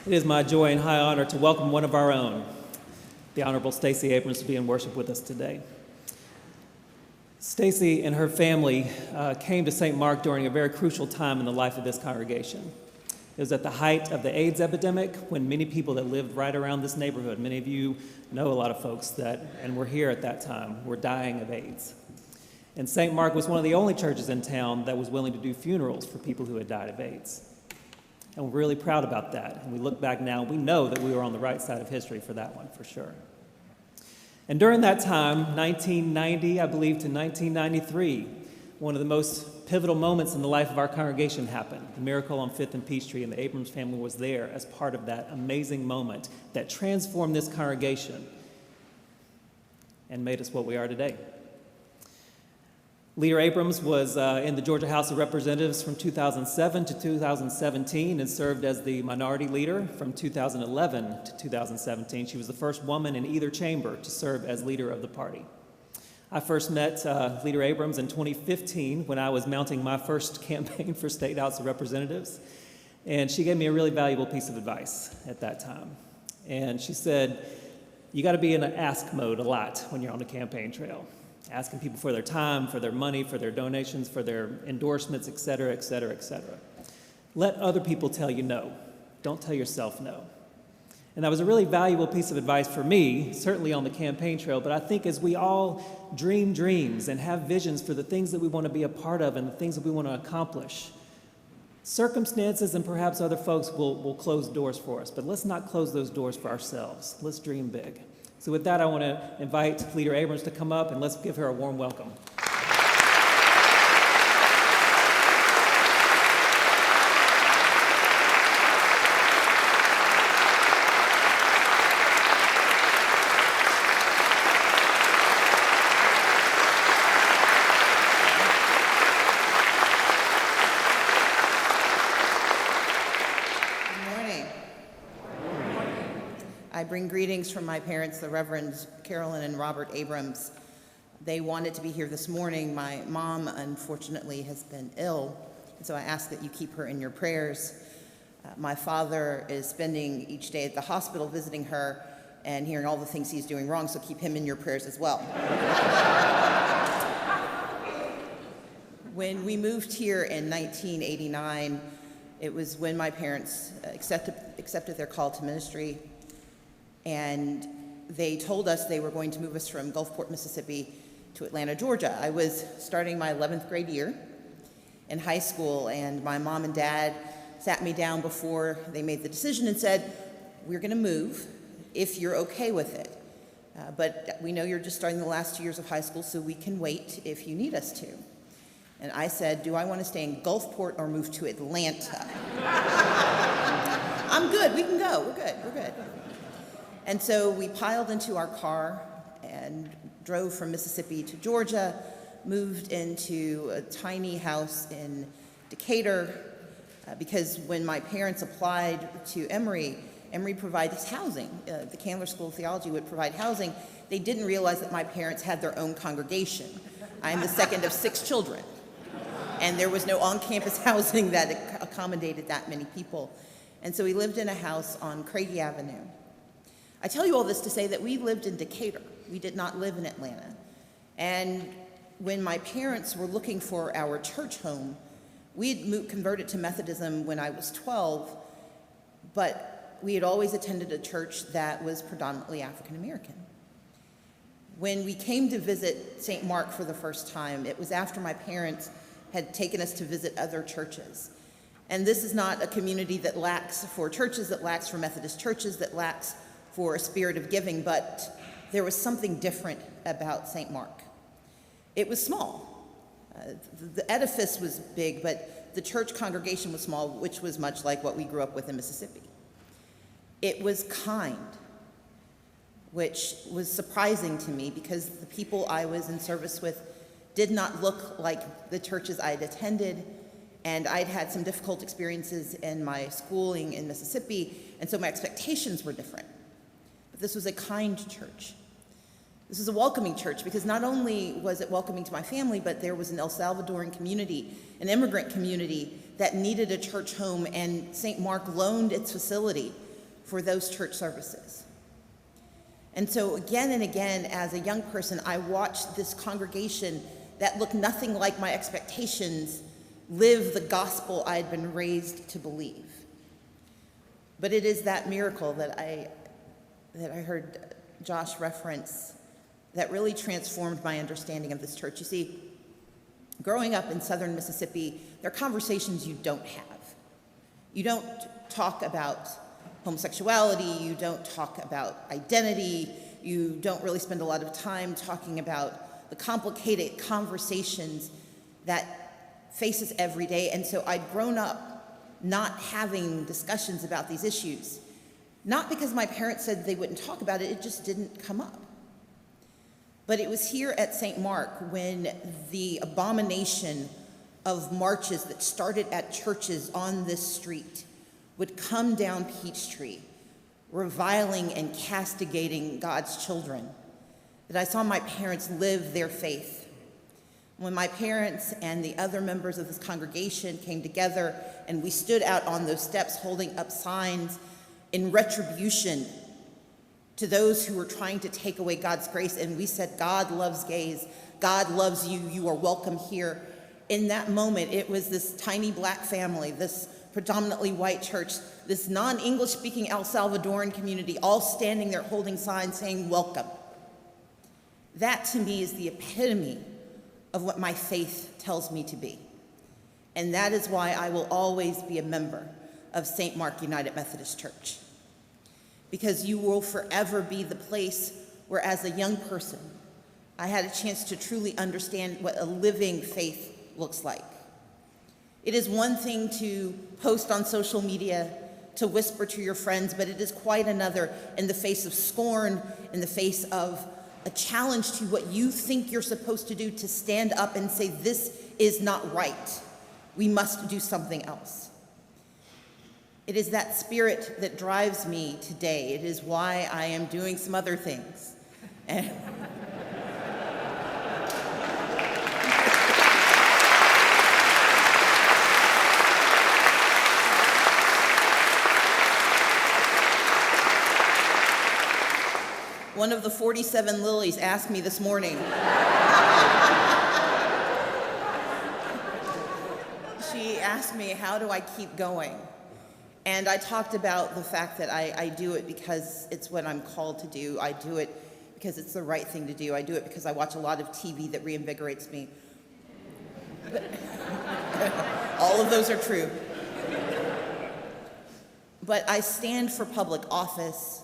It is my joy and high honor to welcome one of our own, the Honorable Stacey Abrams, to be in worship with us today. Stacey and her family came to St. Mark during a very crucial time in the life of this congregation. It was at the height of the AIDS epidemic when many people that lived right around this neighborhood, many of you know a lot of folks that, and were here at that time, were dying of AIDS. And St. Mark was one of the only churches in town that was willing to do funerals for people who had died of AIDS. And we're really proud about that. And we look back now, we know that we were on the right side of history for that one, for sure. And during that time, 1990, I believe, to 1993, one of the most pivotal moments in the life of our congregation happened. The miracle on 5th and Peachtree, and the Abrams family was there as part of that amazing moment that transformed this congregation and made us what we are today. Leader Abrams was in the Georgia House of Representatives from 2007 to 2017 and served as the minority leader from 2011 to 2017. She was the first woman in either chamber to serve as leader of the party. I first met Leader Abrams in 2015 when I was mounting my first campaign for State House of Representatives, and she gave me a really valuable piece of advice at that time. And she said, you got to be in an ask mode a lot when you're on the campaign trail. Asking people for their time, for their money, for their donations, for their endorsements, et cetera, et cetera, et cetera. Let other people tell you no. Don't tell yourself no. And that was a really valuable piece of advice for me, certainly on the campaign trail, but I think as we all dream dreams and have visions for the things that we want to be a part of and the things that we want to accomplish, circumstances and perhaps other folks will close doors for us, but let's not close those doors for ourselves. Let's dream big. So with that, I want to invite Leader Abrams to come up, and let's give her a warm welcome. I bring greetings from my parents, the Reverends Carolyn and Robert Abrams. They wanted to be here this morning. My mom, unfortunately, has been ill, and so I ask that you keep her in your prayers. My father is spending each day at the hospital visiting her and hearing all the things he's doing wrong, so keep him in your prayers as well. When we moved here in 1989, it was when my parents accepted their call to ministry. And they told us they were going to move us from Gulfport, Mississippi to Atlanta, Georgia. I was starting my 11th grade year in high school, and my mom and dad sat me down before they made the decision and said, we're gonna move if you're okay with it. But we know you're just starting the last 2 years of high school, so we can wait if you need us to. And I said, do I wanna stay in Gulfport or move to Atlanta? I'm good, we can go, we're good. And so we piled into our car and drove from Mississippi to Georgia, moved into a tiny house in Decatur, because when my parents applied to Emory provides housing. The Candler School of Theology would provide housing. They didn't realize that my parents had their own congregation. I'm the second of 6 children, and there was no on-campus housing that accommodated that many people. And so we lived in a house on Craigie Avenue. I tell you all this to say that we lived in Decatur. We did not live in Atlanta. And when my parents were looking for our church home, we had converted to Methodism when I was 12, but we had always attended a church that was predominantly African American. When we came to visit St. Mark for the first time, it was after my parents had taken us to visit other churches. And this is not a community that lacks for churches, that lacks for Methodist churches, that lacks for a spirit of giving, but there was something different about St. Mark. It was small. The edifice was big, but the church congregation was small, which was much like what we grew up with in Mississippi. It was kind, which was surprising to me because the people I was in service with did not look like the churches I'd attended, and I'd had some difficult experiences in my schooling in Mississippi, and so my expectations were different. This was a kind church. This is a welcoming church because not only was it welcoming to my family, but there was an El Salvadoran community, an immigrant community that needed a church home, and St. Mark loaned its facility for those church services. And so again and again, as a young person, I watched this congregation that looked nothing like my expectations live the gospel I had been raised to believe. But it is that miracle that I heard Josh reference that really transformed my understanding of this church. You see, growing up in southern Mississippi, there are conversations you don't have. You don't talk about homosexuality, you don't talk about identity, you don't really spend a lot of time talking about the complicated conversations that face us every day. And so I'd grown up not having discussions about these issues. Not because my parents said they wouldn't talk about it, it just didn't come up. But it was here at St. Mark when the abomination of marches that started at churches on this street would come down Peachtree, reviling and castigating God's children, that I saw my parents live their faith. When my parents and the other members of this congregation came together and we stood out on those steps holding up signs in retribution to those who were trying to take away God's grace, and we said, God loves gays, God loves you, you are welcome here. In that moment, it was this tiny black family, this predominantly white church, this non-English speaking El Salvadoran community, all standing there holding signs saying, welcome. That to me is the epitome of what my faith tells me to be. And that is why I will always be a member of St. Mark United Methodist Church. Because you will forever be the place where, as a young person, I had a chance to truly understand what a living faith looks like. It is one thing to post on social media, to whisper to your friends, but it is quite another in the face of scorn, in the face of a challenge to what you think you're supposed to do, to stand up and say, this is not right. We must do something else. It is that spirit that drives me today. It is why I am doing some other things. And one of the 47 lilies asked me this morning, she asked me, how do I keep going? And I talked about the fact that I do it because it's what I'm called to do. I do it because it's the right thing to do. I do it because I watch a lot of TV that reinvigorates me. But all of those are true. But I stand for public office.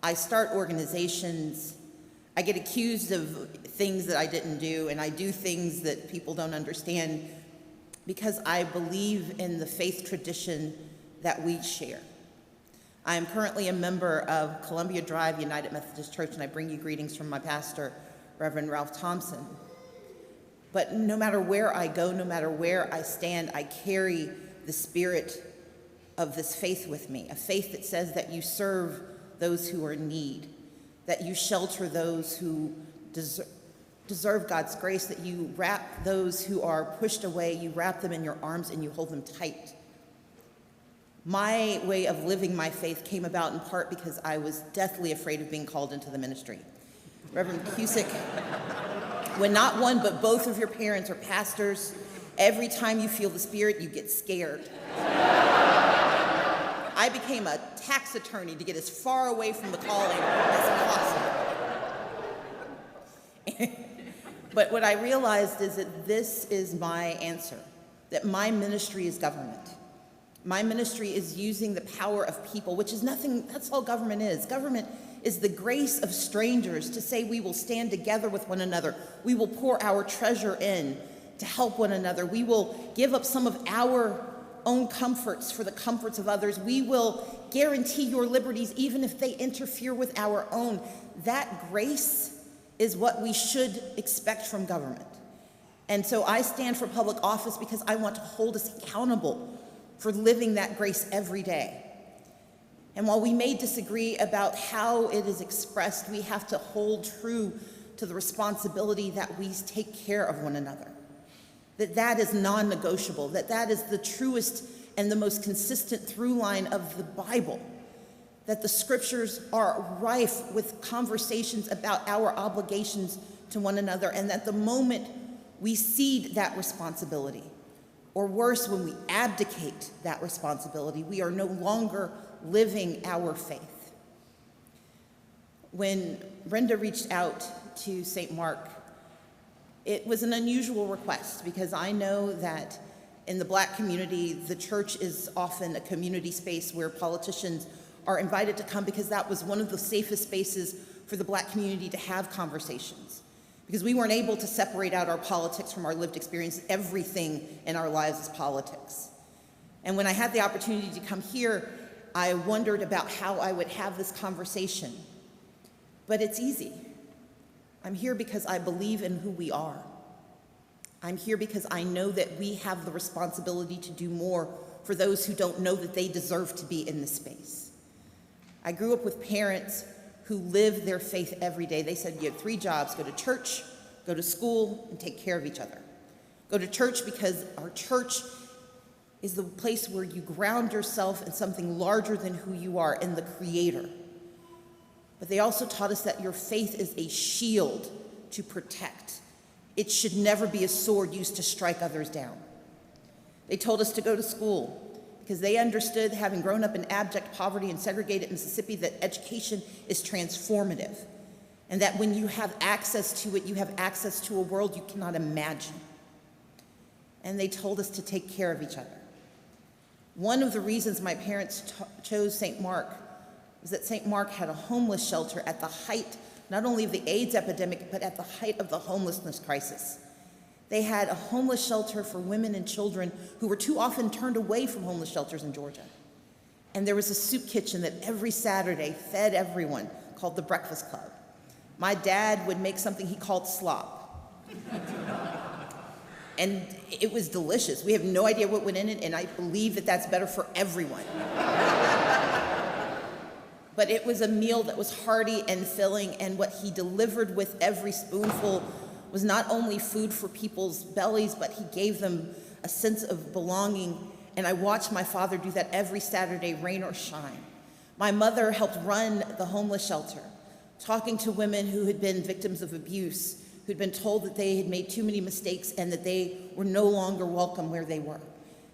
I start organizations. I get accused of things that I didn't do, and I do things that people don't understand because I believe in the faith tradition that we share. I am currently a member of Columbia Drive United Methodist Church, and I bring you greetings from my pastor, Reverend Ralph Thompson. But no matter where I go, no matter where I stand, I carry the spirit of this faith with me, a faith that says that you serve those who are in need, that you shelter those who deserve God's grace, that you wrap those who are pushed away, you wrap them in your arms and you hold them tight. My way of living my faith came about in part because I was deathly afraid of being called into the ministry. Reverend Cusick, when not one but both of your parents are pastors, every time you feel the spirit, you get scared. I became a tax attorney to get as far away from the calling as possible. But what I realized is that this is my answer, that my ministry is government. My ministry is using the power of people, which is nothing, that's all government is. Government is the grace of strangers to say we will stand together with one another. We will pour our treasure in to help one another. We will give up some of our own comforts for the comforts of others. We will guarantee your liberties even if they interfere with our own. That grace is what we should expect from government. And so I stand for public office because I want to hold us accountable for living that grace every day. And while we may disagree about how it is expressed, we have to hold true to the responsibility that we take care of one another. That is non-negotiable, that is the truest and the most consistent through line of the Bible. that the scriptures are rife with conversations about our obligations to one another, and that the moment we cede that responsibility, or worse, when we abdicate that responsibility, we are no longer living our faith. When Brenda reached out to St. Mark, it was an unusual request, because I know that in the Black community, the church is often a community space where politicians are invited to come, because that was one of the safest spaces for the Black community to have conversations. Because we weren't able to separate out our politics from our lived experience. Everything in our lives is politics. And when I had the opportunity to come here, I wondered about how I would have this conversation. But it's easy. I'm here because I believe in who we are. I'm here because I know that we have the responsibility to do more for those who don't know that they deserve to be in this space. I grew up with parents who live their faith every day. They said you had 3 jobs: go to church, go to school, and take care of each other. Go to church because our church is the place where you ground yourself in something larger than who you are, in the Creator. But they also taught us that your faith is a shield to protect. It should never be a sword used to strike others down. They told us to go to school because they understood, having grown up in abject poverty in segregated Mississippi, that education is transformative, and that when you have access to it, you have access to a world you cannot imagine. And they told us to take care of each other. One of the reasons my parents chose St. Mark was that St. Mark had a homeless shelter at the height, not only of the AIDS epidemic, but at the height of the homelessness crisis. They had a homeless shelter for women and children who were too often turned away from homeless shelters in Georgia. And there was a soup kitchen that every Saturday fed everyone, called the Breakfast Club. My dad would make something he called slop. And it was delicious. We have no idea what went in it, and I believe that that's better for everyone. But it was a meal that was hearty and filling, and what he delivered with every spoonful was not only food for people's bellies, but he gave them a sense of belonging. And I watched my father do that every Saturday, rain or shine. My mother helped run the homeless shelter, talking to women who had been victims of abuse, who'd been told that they had made too many mistakes and that they were no longer welcome where they were.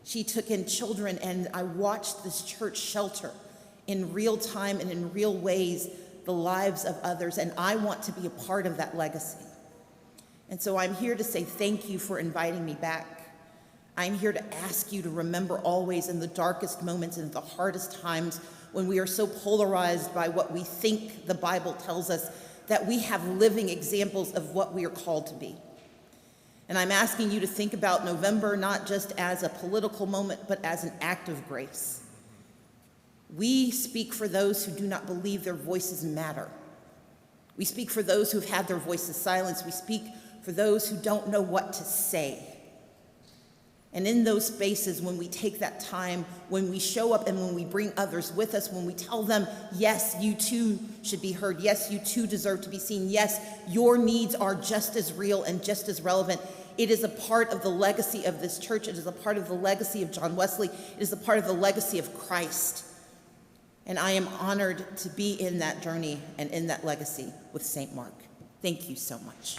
She took in children, and I watched this church shelter in real time and in real ways the lives of others, and I want to be a part of that legacy. And so I'm here to say thank you for inviting me back. I'm here to ask you to remember always, in the darkest moments and the hardest times, when we are so polarized by what we think the Bible tells us, that we have living examples of what we are called to be. And I'm asking you to think about November not just as a political moment, but as an act of grace. We speak for those who do not believe their voices matter. We speak for those who have had their voices silenced. We speak for those who don't know what to say. And in those spaces, when we take that time, when we show up and when we bring others with us, when we tell them, yes, you too should be heard. Yes, you too deserve to be seen. Yes, your needs are just as real and just as relevant. It is a part of the legacy of this church. It is a part of the legacy of John Wesley. It is a part of the legacy of Christ. And I am honored to be in that journey and in that legacy with St. Mark. Thank you so much.